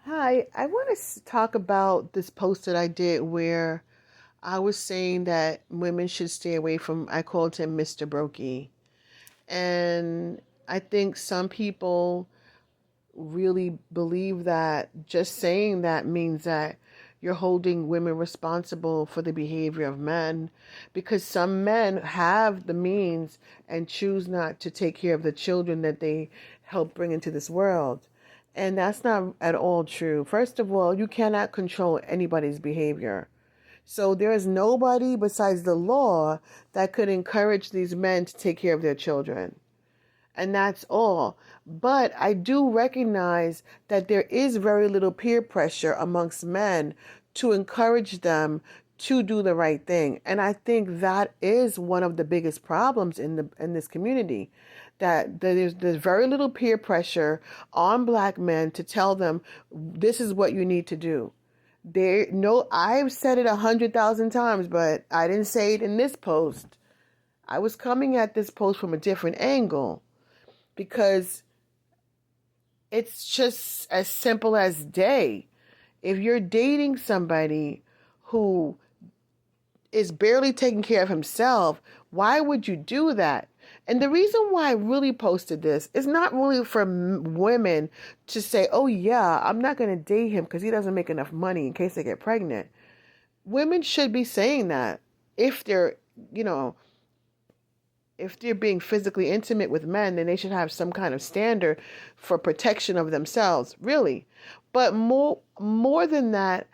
Hi, I want to talk about this post that I did where I was saying that women should stay away from, I called him Mr. Brokey. And I think some people really believe that just saying that means that you're holding women responsible for the behavior of men because some men have the means and choose not to take care of the children that they help bring into this world. And that's not at all true. First of all, you cannot control anybody's behavior. So there is nobody besides the law that could encourage these men to take care of their children, and that's all. But I do recognize that there is very little peer pressure amongst men to encourage them to do the right thing. And I think that is one of the biggest problems in this community, that there's very little peer pressure on black men to tell them this is what you need to do. There no I've said it 100,000 times, but I didn't say it in this post. I was coming at this post from a different angle because it's just as simple as day. If you're dating somebody who is barely taking care of himself, why would you do that? And the reason why I really posted this is not really for women to say, oh, yeah, I'm not going to date him because he doesn't make enough money in case they get pregnant. Women should be saying that if they're, you know, if they're being physically intimate with men, then they should have some kind of standard for protection of themselves, really. But more than that,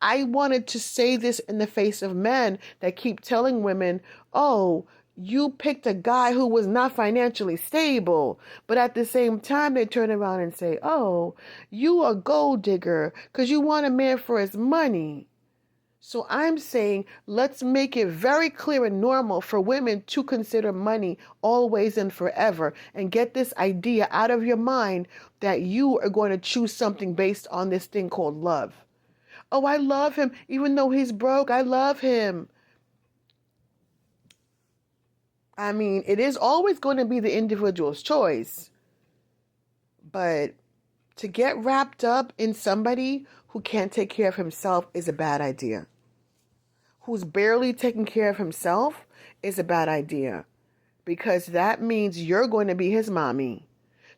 I wanted to say this in the face of men that keep telling women, "Oh, you picked a guy who was not financially stable." But at the same time, they turn around and say, "Oh, you a gold digger because you want a man for his money." So I'm saying let's make it very clear and normal for women to consider money always and forever, and get this idea out of your mind that you are going to choose something based on this thing called love. Oh, I love him. Even though he's broke, I love him. I mean, it is always going to be the individual's choice. But to get wrapped up in somebody who can't take care of himself is a bad idea. Who's barely taking care of himself is a bad idea, because that means you're going to be his mommy.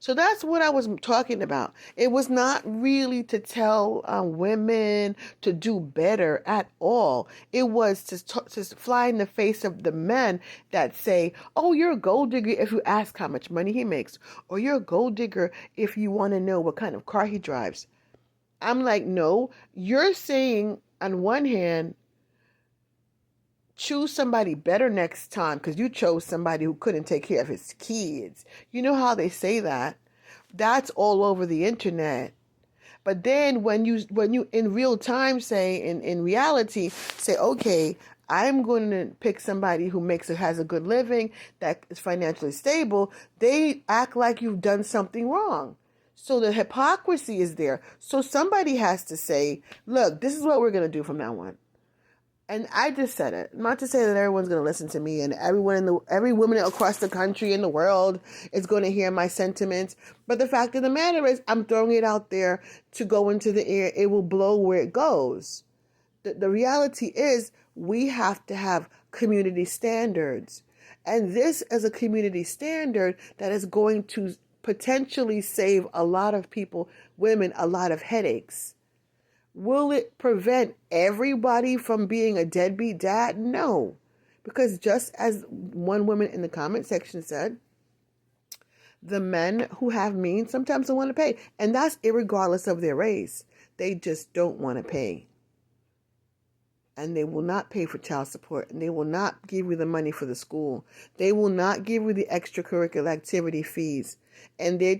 So that's what I was talking about. It was not really to tell women to do better at all. It was to fly in the face of the men that say, oh, you're a gold digger if you ask how much money he makes, or you're a gold digger if you want to know what kind of car he drives. I'm like, no, you're saying on one hand, choose somebody better next time because you chose somebody who couldn't take care of his kids. You know how they say that? That's all over the internet. But then when you in real time say in reality say, okay, I'm going to pick somebody who has a good living, that is financially stable, they act like you've done something wrong. So the hypocrisy is there. So somebody has to say, look, this is what we're going to do from now on. And I just said it, not to say that everyone's going to listen to me and every woman across the country in the world is going to hear my sentiments. But the fact of the matter is, I'm throwing it out there to go into the air. It will blow where it goes. The reality is, we have to have community standards. And this is a community standard that is going to potentially save a lot of people, women, a lot of headaches. Will it prevent everybody from being a deadbeat dad? No. Because just as one woman in the comment section said, the men who have means sometimes don't want to pay. And that's irregardless of their race. They just don't want to pay. And they will not pay for child support. And they will not give you the money for the school. They will not give you the extracurricular activity fees. And they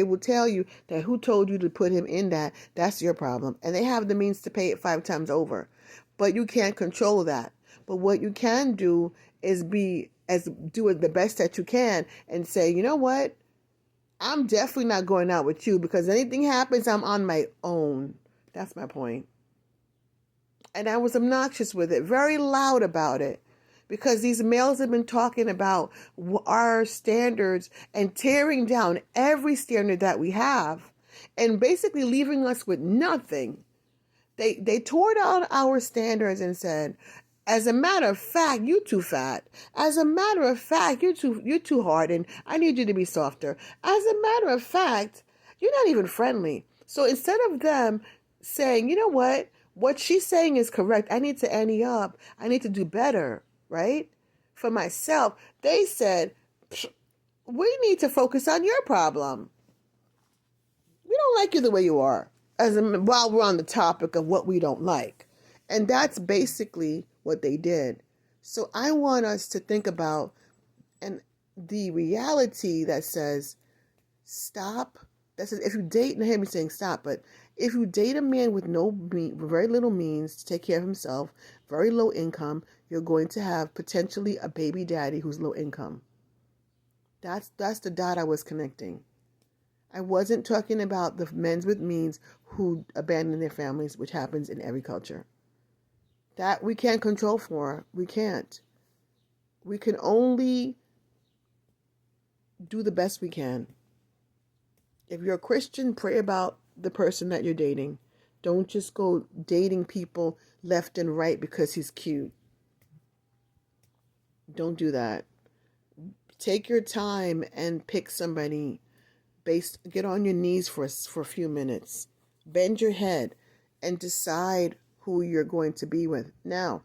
will tell you that who told you to put him in that, that's your problem. And they have the means to pay it 5 times over. But you can't control that. But what you can do is do it the best that you can and say, you know what? I'm definitely not going out with you because anything happens, I'm on my own. That's my point. And I was obnoxious with it, very loud about it, because these males have been talking about our standards and tearing down every standard that we have. and basically leaving us with nothing. They tore down our standards and said, as a matter of fact, you too fat. As a matter of fact, you're too hard and I need you to be softer. As a matter of fact, you're not even friendly. So instead of them saying, you know what she's saying is correct. I need to ante up. I need to do better, right? For myself, they said, we need to focus on your problem. We don't like you the way you are. While we're on the topic of what we don't like. And that's basically what they did. So I want us to think about and the reality that says stop. That says if you date, and hear me saying stop, but if you date a man with very little means to take care of himself, very low income, you're going to have potentially a baby daddy who's low income. That's the dot I was connecting. I wasn't talking about the men with means who abandon their families, which happens in every culture. That we can't control for. We can't. We can only do the best we can. If you're a Christian, pray about the person that you're dating. Don't just go dating people left and right because he's cute. Don't do that. Take your time and pick somebody. Get on your knees for a few minutes. Bend your head and decide who you're going to be with. Now,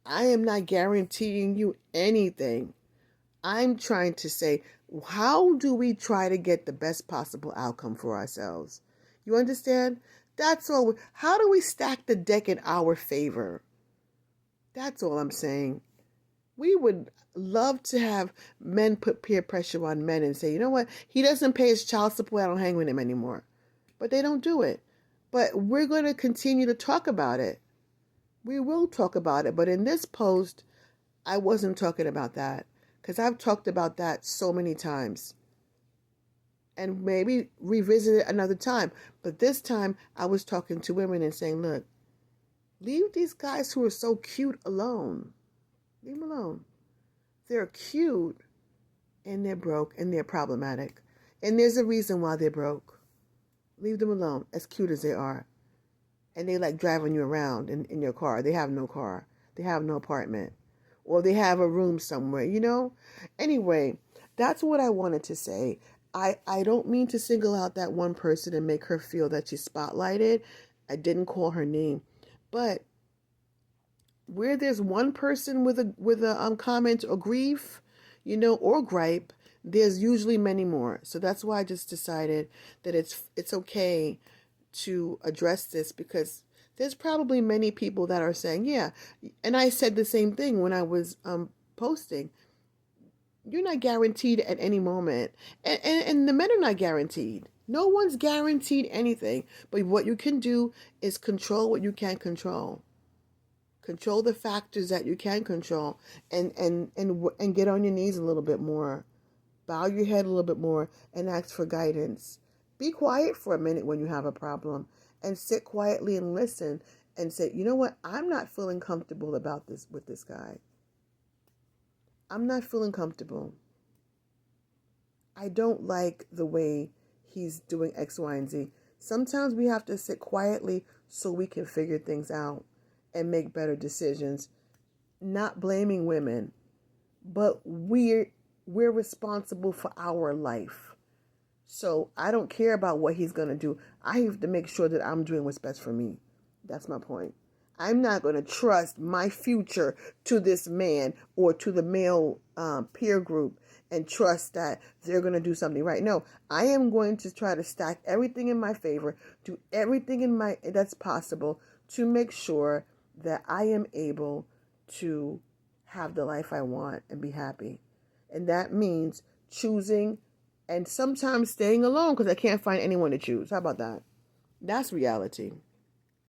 I am not guaranteeing you anything. I'm trying to say, how do we try to get the best possible outcome for ourselves? You understand? That's all. How do we stack the deck in our favor? That's all I'm saying. We would love to have men put peer pressure on men and say, you know what? He doesn't pay his child support. I don't hang with him anymore. But they don't do it. But we're going to continue to talk about it. We will talk about it. But in this post, I wasn't talking about that. Because I've talked about that so many times. And maybe revisit it another time. But this time, I was talking to women and saying, look, leave these guys who are so cute alone. Leave them alone. They're cute and they're broke and they're problematic. And there's a reason why they're broke. Leave them alone, as cute as they are. And they like driving you around in your car. They have no car. They have no apartment. Or they have a room somewhere, you know? Anyway, that's what I wanted to say. I don't mean to single out that one person and make her feel that she's spotlighted. I didn't call her name. But where there's one person with a comment or grief, you know, or gripe, there's usually many more. So that's why I just decided that it's okay to address this, because there's probably many people that are saying, yeah, and I said the same thing when I was posting. You're not guaranteed at any moment, and the men are not guaranteed. No one's guaranteed anything, but what you can do is control what you can't control. Control the factors that you can control, and get on your knees a little bit more. Bow your head a little bit more and ask for guidance. Be quiet for a minute when you have a problem and sit quietly and listen and say, you know what? I'm not feeling comfortable about this with this guy. I'm not feeling comfortable. I don't like the way he's doing X, Y, and Z. Sometimes we have to sit quietly so we can figure things out and make better decisions. Not blaming women, but we're responsible for our life. So I don't care about what he's going to do. I have to make sure that I'm doing what's best for me. That's my point. I'm not going to trust my future to this man or to the male peer group and trust that they're going to do something right. No, I am going to try to stack everything in my favor, do everything that's possible to make sure that I am able to have the life I want and be happy. And that means choosing and sometimes staying alone because I can't find anyone to choose. How about that? That's reality.